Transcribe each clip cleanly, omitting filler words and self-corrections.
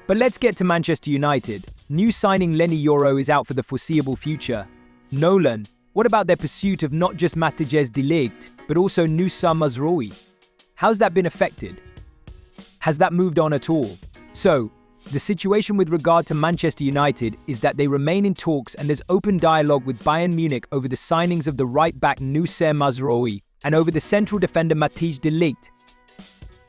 But let's get to Manchester United. New signing Leny Yoro is out for the foreseeable future. Nolan, what about their pursuit of not just Matthijs De Ligt, but also Noussair Mazraoui? How's that been affected? Has that moved on at all? So, the situation with regard to Manchester United is that they remain in talks and there's open dialogue with Bayern Munich over the signings of the right-back Noussair Mazraoui and over the central defender Matthijs De Ligt.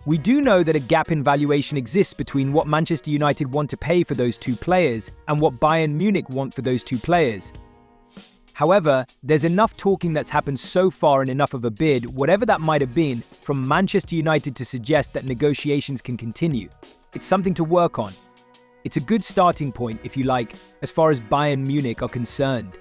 We do know that a gap in valuation exists between what Manchester United want to pay for those two players and what Bayern Munich want for those two players. However, there's enough talking that's happened so far and enough of a bid, whatever that might have been, from Manchester United to suggest that negotiations can continue. It's something to work on. It's a good starting point, if you like, as far as Bayern Munich are concerned.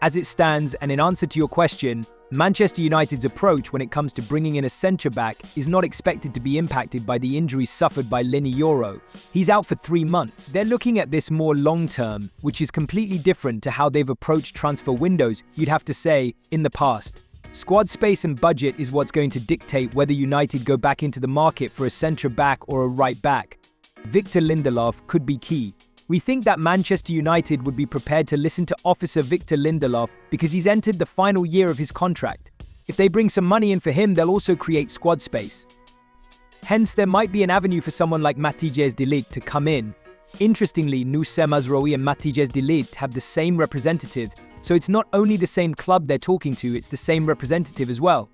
As it stands, and in answer to your question, Manchester United's approach when it comes to bringing in a centre-back is not expected to be impacted by the injuries suffered by Leny Yoro. He's out for 3 months. They're looking at this more long-term, which is completely different to how they've approached transfer windows, you'd have to say, in the past. Squad space and budget is what's going to dictate whether United go back into the market for a centre-back or a right-back. Victor Lindelof could be key. We think that Manchester United would be prepared to listen to Officer Victor Lindelof because he's entered the final year of his contract. If they bring some money in for him, they'll also create squad space. Hence, there might be an avenue for someone like Matthijs De Ligt to come in. Interestingly, Noussair Mazraoui and Matthijs De Ligt have the same representative, so it's not only the same club they're talking to, it's the same representative as well.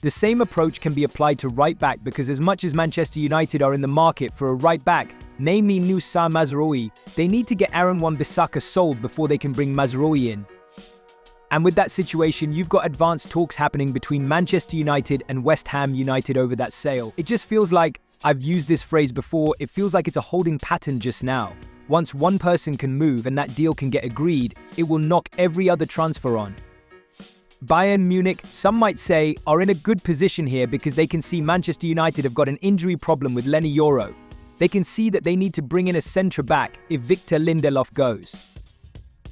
The same approach can be applied to right-back because as much as Manchester United are in the market for a right-back, namely Noussair Mazraoui, they need to get Aaron Wan-Bissaka sold before they can bring Mazraoui in. And with that situation, you've got advanced talks happening between Manchester United and West Ham United over that sale. It just feels like, I've used this phrase before, it feels like it's a holding pattern just now. Once one person can move and that deal can get agreed, it will knock every other transfer on. Bayern Munich, some might say, are in a good position here because they can see Manchester United have got an injury problem with Leny Yoro. They can see that they need to bring in a centre-back if Victor Lindelof goes.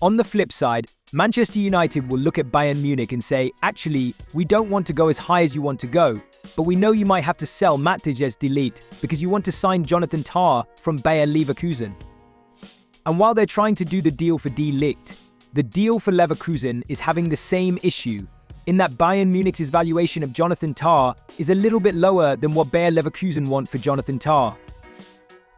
On the flip side, Manchester United will look at Bayern Munich and say, actually, we don't want to go as high as you want to go, but we know you might have to sell Matthijs De Ligt because you want to sign Jonathan Tah from Bayer Leverkusen. And while they're trying to do the deal for De Ligt, the deal for Leverkusen is having the same issue, in that Bayern Munich's valuation of Jonathan Tah is a little bit lower than what Bayer Leverkusen want for Jonathan Tah.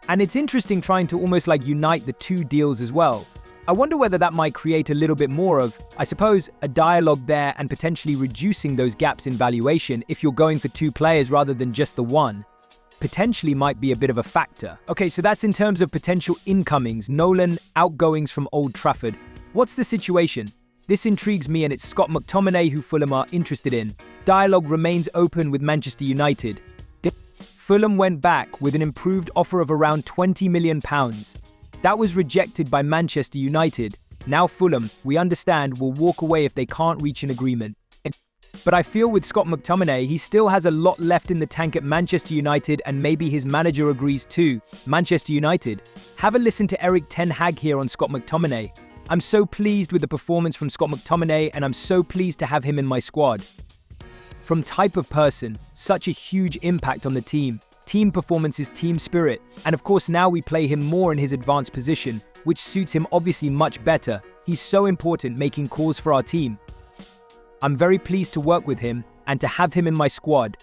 And it's interesting trying to almost like unite the two deals as well. I wonder whether that might create a little bit more of, I suppose, a dialogue there and potentially reducing those gaps in valuation if you're going for two players rather than just the one. Potentially might be a bit of a factor. Okay, so that's in terms of potential incomings, Nolan, outgoings from Old Trafford. What's the situation? This intrigues me and it's Scott McTominay who Fulham are interested in. Dialogue remains open with Manchester United. Fulham went back with an improved offer of around £20 million. That was rejected by Manchester United. Now Fulham, we understand, will walk away if they can't reach an agreement. But I feel with Scott McTominay, he still has a lot left in the tank at Manchester United and maybe his manager agrees too. Manchester United. Have a listen to Erik ten Hag here on Scott McTominay. I'm so pleased with the performance from Scott McTominay and I'm so pleased to have him in my squad. From type of person, such a huge impact on the team. Team performance is team spirit. And of course now we play him more in his advanced position, which suits him obviously much better. He's so important making calls for our team. I'm very pleased to work with him and to have him in my squad.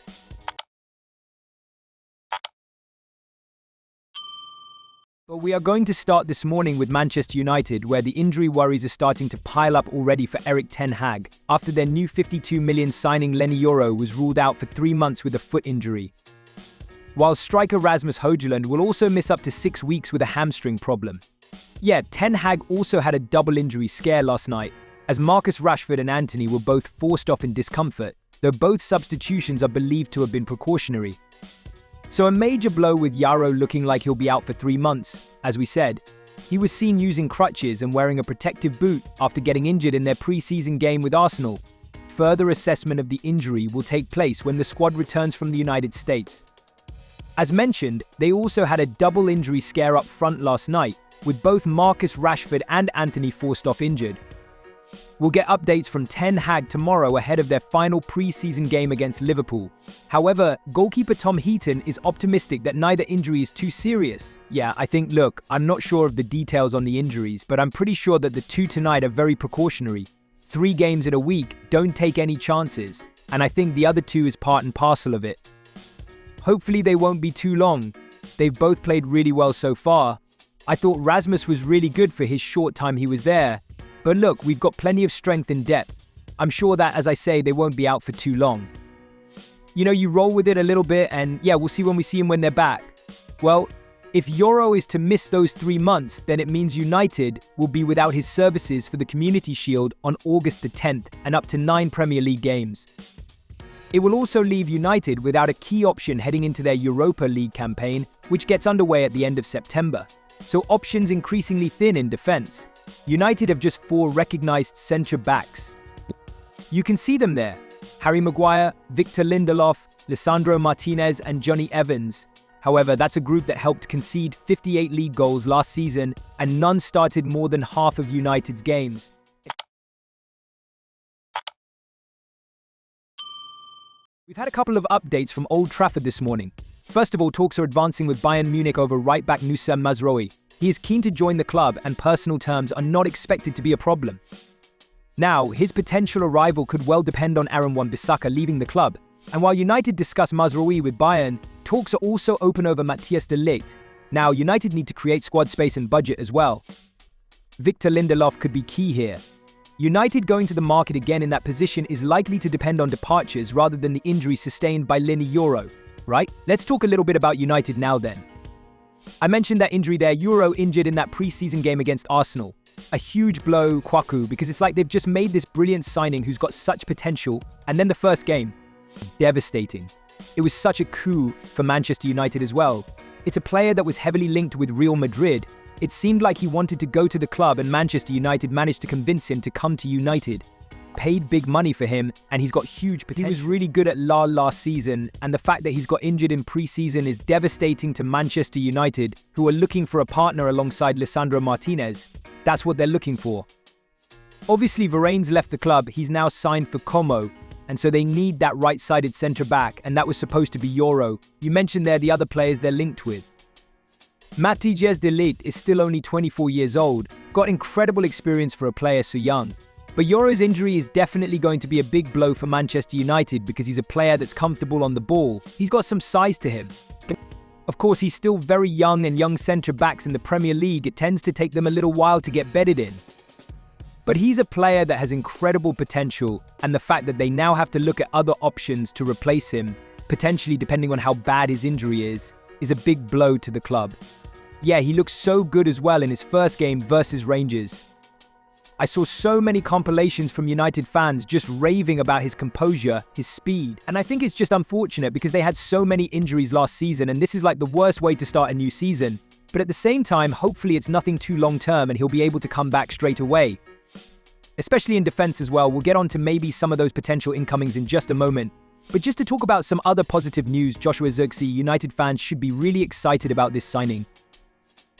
But we are going to start this morning with Manchester United, where the injury worries are starting to pile up already for Erik ten Hag, after their new $52 million signing Leny Yoro was ruled out for 3 months with a foot injury. While striker Rasmus Hojlund will also miss up to 6 weeks with a hamstring problem. Yeah, ten Hag also had a double injury scare last night, as Marcus Rashford and Antony were both forced off in discomfort, though both substitutions are believed to have been precautionary. So a major blow with Yoro looking like he'll be out for 3 months. As we said, he was seen using crutches and wearing a protective boot after getting injured in their pre-season game with Arsenal. Further assessment of the injury will take place when the squad returns from the United States. As mentioned, they also had a double injury scare up front last night, with both Marcus Rashford and Antony forced off injured. We'll get updates from Ten Hag tomorrow ahead of their final pre-season game against Liverpool. However, goalkeeper Tom Heaton is optimistic that neither injury is too serious. Yeah, look, I'm not sure of the details on the injuries, but I'm pretty sure that the two tonight are very precautionary. 3 games in a week, don't take any chances. And I think the other 2 is part and parcel of it. Hopefully they won't be too long. They've both played really well so far. I thought Rasmus was really good for his short time he was there. But look, we've got plenty of strength and depth. I'm sure that, as I say, they won't be out for too long. You roll with it a little bit and yeah, we'll see when we see him when they're back. Well, if Yoro is to miss those 3 months, then it means United will be without his services for the Community Shield on August the 10th and up to 9 Premier League games. It will also leave United without a key option heading into their Europa League campaign, which gets underway at the end of September. So options increasingly thin in defence. United have just 4 recognised centre-backs. You can see them there: Harry Maguire, Victor Lindelof, Lisandro Martinez and Johnny Evans. However, that's a group that helped concede 58 league goals last season and none started more than half of United's games. We've had a couple of updates from Old Trafford this morning. First of all, talks are advancing with Bayern Munich over right-back Noussair Mazraoui. He is keen to join the club and personal terms are not expected to be a problem. Now, his potential arrival could well depend on Aaron Wan-Bissaka leaving the club. And while United discuss Mazraoui with Bayern, talks are also open over Matthijs De Ligt. Now, United need to create squad space and budget as well. Victor Lindelof could be key here. United going to the market again in that position is likely to depend on departures rather than the injury sustained by Leny Yoro, right? Let's talk a little bit about United now then. I mentioned that injury there, Yoro injured in that pre-season game against Arsenal. A huge blow, Kwaku, because it's like they've just made this brilliant signing who's got such potential, and then the first game, devastating. It was such a coup for Manchester United as well. It's a player that was heavily linked with Real Madrid. It seemed like he wanted to go to the club and Manchester United managed to convince him to come to United. Paid big money for him and he's got huge potential. He was really good at last season and the fact that he's got injured in pre-season is devastating to Manchester United, who are looking for a partner alongside Lisandro Martinez. That's what they're looking for. Obviously Varane's left the club, he's now signed for Como, and so they need that right-sided centre-back and that was supposed to be Yoro. You mentioned there the other players they're linked with. Matthijs De Ligt is still only 24 years old, got incredible experience for a player so young. But Yoro's injury is definitely going to be a big blow for Manchester United because he's a player that's comfortable on the ball. He's got some size to him. Of course, he's still very young and young centre-backs in the Premier League, it tends to take them a little while to get bedded in. But he's a player that has incredible potential, and the fact that they now have to look at other options to replace him, potentially depending on how bad his injury is a big blow to the club. Yeah, he looks so good as well in his first game versus Rangers. I saw so many compilations from United fans just raving about his composure, his speed, and I think it's just unfortunate because they had so many injuries last season and this is like the worst way to start a new season. But at the same time, hopefully it's nothing too long-term and he'll be able to come back straight away. Especially in defense as well. We'll get on to maybe some of those potential incomings in just a moment. But just to talk about some other positive news, Joshua Zirkzee, United fans should be really excited about this signing.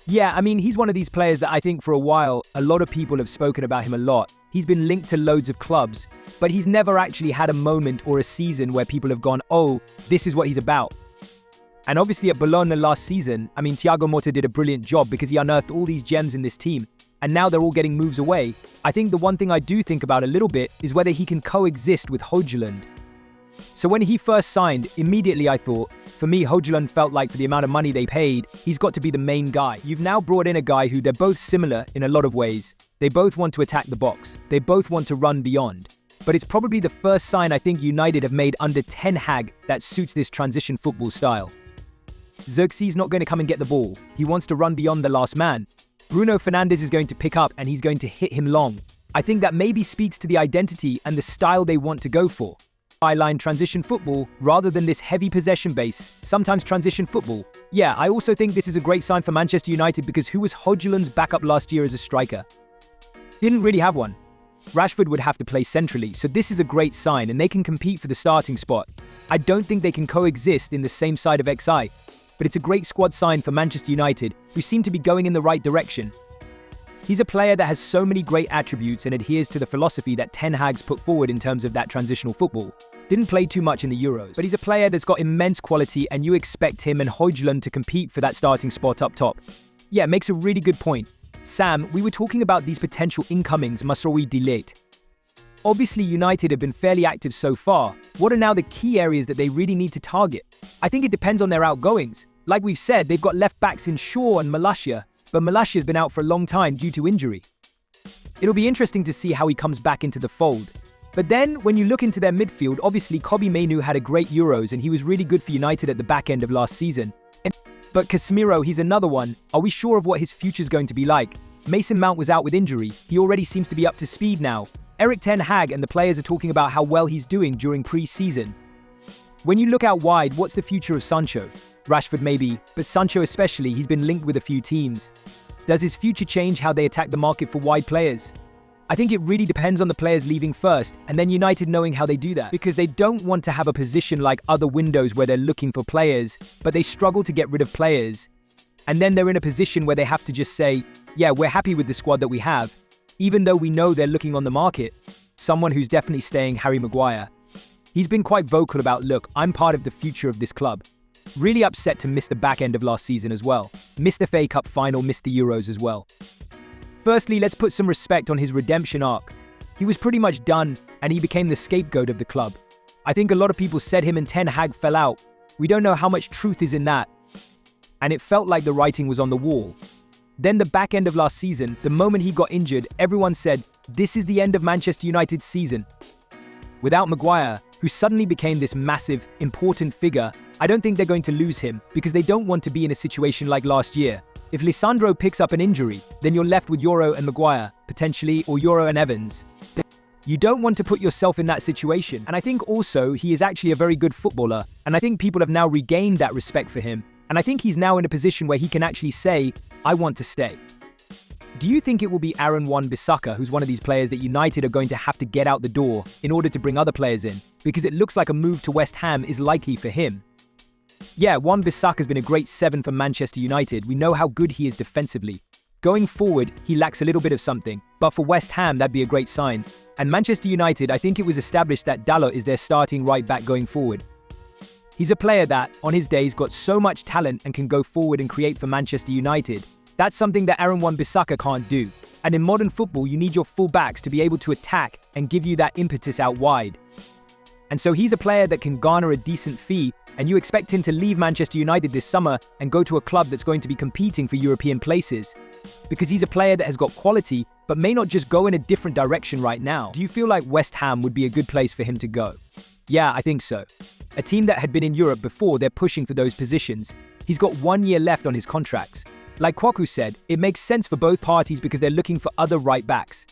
Yeah, he's one of these players that I think for a while, a lot of people have spoken about him a lot. He's been linked to loads of clubs, but he's never actually had a moment or a season where people have gone, oh, this is what he's about. And obviously at Bologna last season, Thiago Motta did a brilliant job because he unearthed all these gems in this team. And now they're all getting moves away. I think the one thing I do think about a little bit is whether he can coexist with Hojlund. So when he first signed, immediately I thought, for me, Hojlund felt like for the amount of money they paid, he's got to be the main guy. You've now brought in a guy who they're both similar in a lot of ways. They both want to attack the box. They both want to run beyond. But it's probably the first sign I think United have made under Ten Hag that suits this transition football style. Zirkzee's not going to come and get the ball. He wants to run beyond the last man. Bruno Fernandes is going to pick up and he's going to hit him long. I think that maybe speaks to the identity and the style they want to go for. High-line transition football rather than this heavy possession base, sometimes transition football. Yeah, I also think this is a great sign for Manchester United because who was Hojlund's backup last year as a striker? Didn't really have one. Rashford would have to play centrally, so this is a great sign and they can compete for the starting spot. I don't think they can coexist in the same side of XI, but it's a great squad sign for Manchester United, who seem to be going in the right direction. He's a player that has so many great attributes and adheres to the philosophy that Ten Hag's put forward in terms of that transitional football. Didn't play too much in the Euros, but he's a player that's got immense quality and you expect him and Hojlund to compete for that starting spot up top. Yeah, makes a really good point. Sam, we were talking about these potential incomings, Mazraoui, De Ligt. Obviously, United have been fairly active so far. What are now the key areas that they really need to target? I think it depends on their outgoings. Like we've said, they've got left backs in Shaw and Noussair, but Noussair's been out for a long time due to injury. It'll be interesting to see how he comes back into the fold. But then, when you look into their midfield, obviously Kobbie Mainoo had a great Euros and he was really good for United at the back end of last season. But Casemiro, he's another one. Are we sure of what his future's going to be like? Mason Mount was out with injury. He already seems to be up to speed now. Erik ten Hag and the players are talking about how well he's doing during pre-season. When you look out wide, what's the future of Sancho? Rashford maybe, but Sancho especially, he's been linked with a few teams. Does his future change how they attack the market for wide players? I think it really depends on the players leaving first, and then United knowing how they do that, because they don't want to have a position like other windows where they're looking for players, but they struggle to get rid of players. And then they're in a position where they have to just say, yeah, we're happy with the squad that we have, even though we know they're looking on the market. Someone who's definitely staying, Harry Maguire. He's been quite vocal about, look, I'm part of the future of this club. Really upset to miss the back end of last season as well. Missed the FA Cup final, missed the Euros as well. Firstly, let's put some respect on his redemption arc. He was pretty much done, and he became the scapegoat of the club. I think a lot of people said him and Ten Hag fell out. We don't know how much truth is in that. And it felt like the writing was on the wall. Then the back end of last season, the moment he got injured, everyone said, this is the end of Manchester United's season. Without Maguire, who suddenly became this massive, important figure, I don't think they're going to lose him because they don't want to be in a situation like last year. If Lisandro picks up an injury, then you're left with Yoro and Maguire, potentially, or Yoro and Evans. You don't want to put yourself in that situation. And I think also he is actually a very good footballer, and I think people have now regained that respect for him. And I think he's now in a position where he can actually say, I want to stay. Do you think it will be Aaron Wan-Bissaka, who's one of these players that United are going to have to get out the door in order to bring other players in? Because it looks like a move to West Ham is likely for him. Yeah, Wan-Bissaka has been a great 7 for Manchester United. We know how good he is defensively. Going forward, he lacks a little bit of something, but for West Ham, that'd be a great sign. And Manchester United, I think it was established that De Ligt is their starting right back going forward. He's a player that, on his days, got so much talent and can go forward and create for Manchester United. That's something that Aaron Wan-Bissaka can't do. And in modern football, you need your full-backs to be able to attack and give you that impetus out wide. And so he's a player that can garner a decent fee, and you expect him to leave Manchester United this summer and go to a club that's going to be competing for European places. Because he's a player that has got quality, but may not just go in a different direction right now. Do you feel like West Ham would be a good place for him to go? Yeah, I think so. A team that had been in Europe before, they're pushing for those positions. He's got 1 year left on his contracts. Like Kwaku said, it makes sense for both parties because they're looking for other right backs.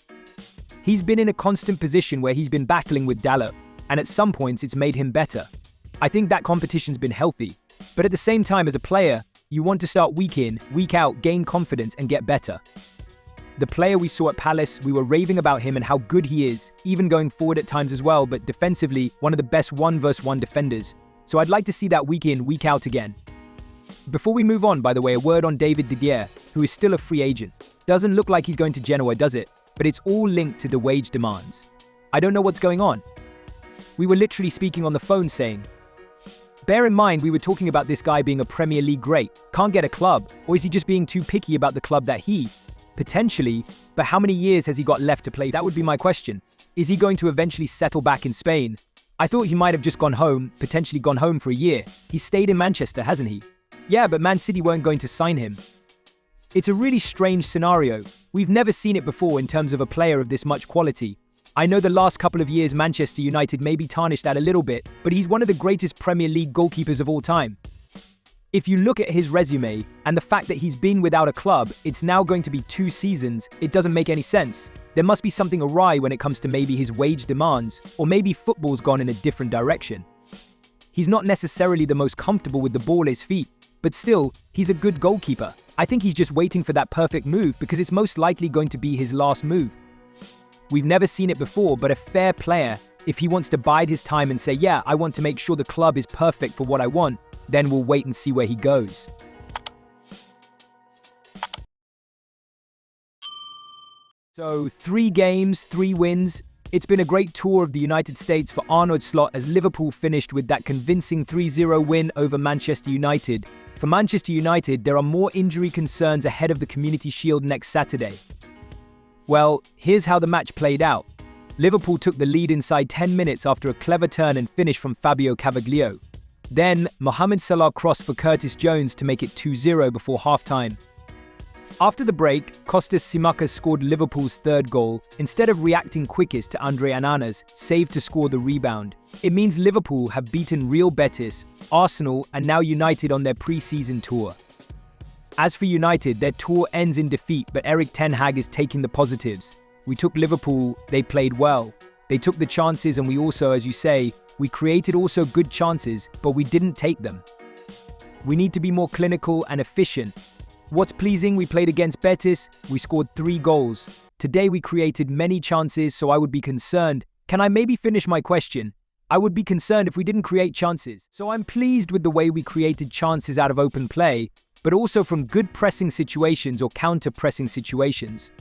He's been in a constant position where he's been battling with De Ligt, and at some points it's made him better. I think that competition's been healthy. But at the same time, as a player, you want to start week in, week out, gain confidence and get better. The player we saw at Palace, we were raving about him and how good he is, even going forward at times as well, but defensively, one of the best 1-versus-1 defenders. So I'd like to see that week in, week out again. Before we move on, by the way, a word on David De Gea, who is still a free agent. Doesn't look like he's going to Genoa, does it? But it's all linked to the wage demands. I don't know what's going on. We were literally speaking on the phone saying, bear in mind we were talking about this guy being a Premier League great, can't get a club, or is he just being too picky about the club that he, potentially, but how many years has he got left to play? That would be my question. Is he going to eventually settle back in Spain? I thought he might have just gone home, potentially gone home for a year. He's stayed in Manchester, hasn't he? Yeah, but Man City weren't going to sign him. It's a really strange scenario. We've never seen it before in terms of a player of this much quality. I know the last couple of years Manchester United maybe tarnished that a little bit, but he's one of the greatest Premier League goalkeepers of all time. If you look at his resume and the fact that he's been without a club, it's now going to be 2 seasons, it doesn't make any sense. There must be something awry when it comes to maybe his wage demands, or maybe football's gone in a different direction. He's not necessarily the most comfortable with the ball at his feet, but still, he's a good goalkeeper. I think he's just waiting for that perfect move because it's most likely going to be his last move. We've never seen it before, but a fair player, if he wants to bide his time and say, yeah, I want to make sure the club is perfect for what I want, then we'll wait and see where he goes. So 3 games, 3 wins. It's been a great tour of the United States for Arne Slot as Liverpool finished with that convincing 3-0 win over Manchester United. For Manchester United, there are more injury concerns ahead of the Community Shield next Saturday. Well, here's how the match played out. Liverpool took the lead inside 10 minutes after a clever turn and finish from Fabio Cavaglio. Then, Mohamed Salah crossed for Curtis Jones to make it 2-0 before half-time. After the break, Kostas Tsimikas scored Liverpool's 3rd goal, instead of reacting quickest to Andre Onana's save to score the rebound. It means Liverpool have beaten Real Betis, Arsenal and now United on their pre-season tour. As for United, their tour ends in defeat, but Erik ten Hag is taking the positives. We took Liverpool, they played well. They took the chances and we also, as you say, we created also good chances, but we didn't take them. We need to be more clinical and efficient. What's pleasing, we played against Betis, we scored 3 goals. Today we created many chances, so I would be concerned. Can I maybe finish my question? I would be concerned if we didn't create chances. So I'm pleased with the way we created chances out of open play, but also from good pressing situations or counter-pressing situations.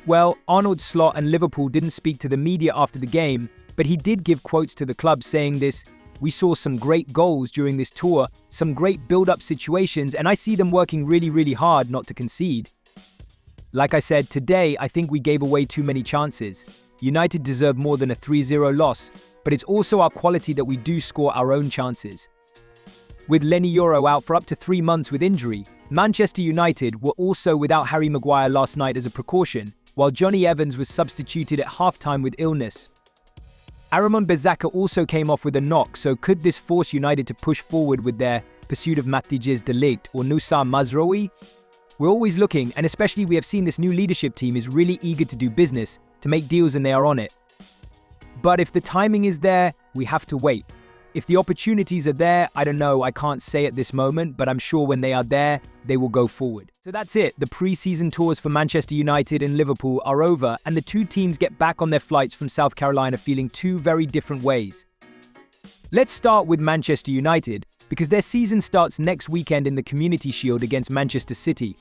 Well, Arne Slot and Liverpool didn't speak to the media after the game, but he did give quotes to the club saying this: "We saw some great goals during this tour, some great build-up situations, and I see them working really hard not to concede." Like I said, today I think we gave away too many chances. United deserve more than a 3-0 loss, but it's also our quality that we do score our own chances. With Leny Yoro out for up to 3 months with injury, Manchester United were also without Harry Maguire last night as a precaution, while Johnny Evans was substituted at half-time with illness. Aramon Bezzaka also came off with a knock, so could this force United to push forward with their pursuit of Matthijs De Ligt or Noussair Mazraoui? We're always looking, and especially we have seen this new leadership team is really eager to do business, to make deals, and they are on it. But if the timing is there, we have to wait. If the opportunities are there, I don't know, I can't say at this moment, but I'm sure when they are there, they will go forward. So that's it. The pre-season tours for Manchester United and Liverpool are over, and the 2 teams get back on their flights from South Carolina feeling 2 very different ways. Let's start with Manchester United, because their season starts next weekend in the Community Shield against Manchester City.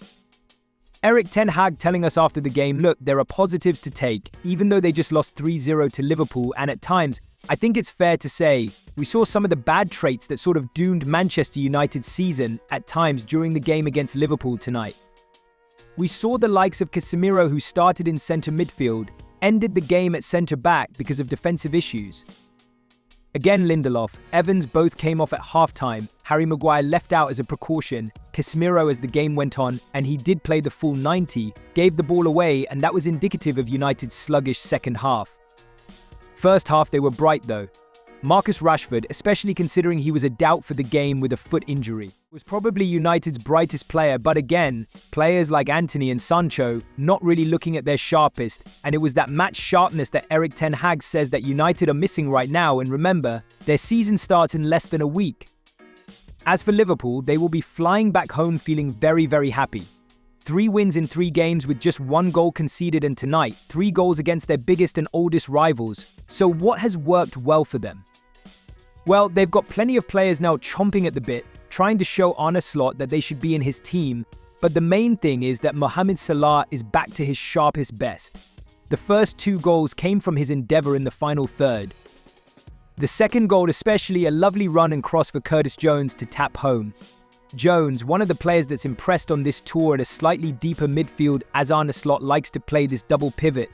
Erik ten Hag telling us after the game, look, there are positives to take, even though they just lost 3-0 to Liverpool, and at times, I think it's fair to say, we saw some of the bad traits that sort of doomed Manchester United's season at times during the game against Liverpool tonight. We saw the likes of Casemiro, who started in centre midfield, ended the game at centre back because of defensive issues. Again, Lindelof, Evans both came off at half-time, Harry Maguire left out as a precaution, Casemiro as the game went on, and he did play the full 90, gave the ball away, and that was indicative of United's sluggish second half. First half they were bright though. Marcus Rashford, especially considering he was a doubt for the game with a foot injury, was probably United's brightest player, but again, players like Antony and Sancho not really looking at their sharpest, and it was that match sharpness that Erik ten Hag says that United are missing right now, and remember, their season starts in less than a week. As for Liverpool, they will be flying back home feeling very happy. 3 wins in 3 games with just 1 goal conceded, and tonight, 3 goals against their biggest and oldest rivals. So what has worked well for them? Well, they've got plenty of players now chomping at the bit, trying to show Arne Slot that they should be in his team, but the main thing is that Mohamed Salah is back to his sharpest best. The first 2 goals came from his endeavour in the final third. The second goal especially, a lovely run and cross for Curtis Jones to tap home. Jones, one of the players that's impressed on this tour at a slightly deeper midfield, as Arne Slot likes to play this double pivot.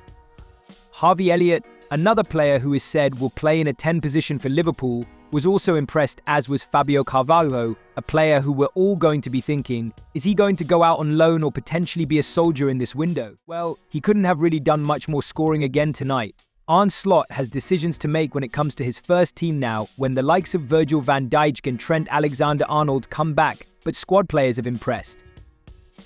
Harvey Elliott, another player who is said will play in a 10 position for Liverpool, was also impressed, as was Fabio Carvalho, a player who we're all going to be thinking, is he going to go out on loan or potentially be a soldier in this window? Well, he couldn't have really done much more scoring again tonight. Arne Slot has decisions to make when it comes to his first team now, when the likes of Virgil van Dijk and Trent Alexander-Arnold come back, but squad players have impressed.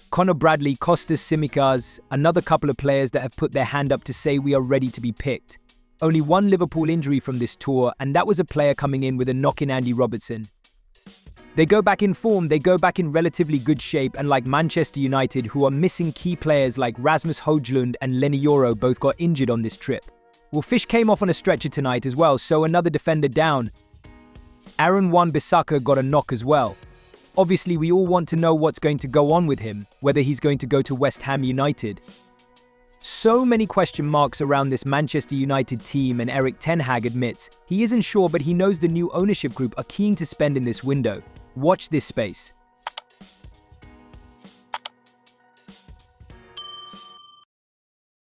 Conor Bradley, Kostas Tsimikas, another couple of players that have put their hand up to say we are ready to be picked. Only 1 Liverpool injury from this tour, and that was a player coming in with a knock in Andy Robertson. They go back in form, they go back in relatively good shape, and like Manchester United, who are missing key players like Rasmus Hojlund and Leny Yoro, both got injured on this trip. Well, Fish came off on a stretcher tonight as well, so another defender down. Aaron Wan-Bissaka got a knock as well. Obviously, we all want to know what's going to go on with him, whether he's going to go to West Ham United. So many question marks around this Manchester United team, and Erik ten Hag admits he isn't sure, but he knows the new ownership group are keen to spend in this window. Watch this space.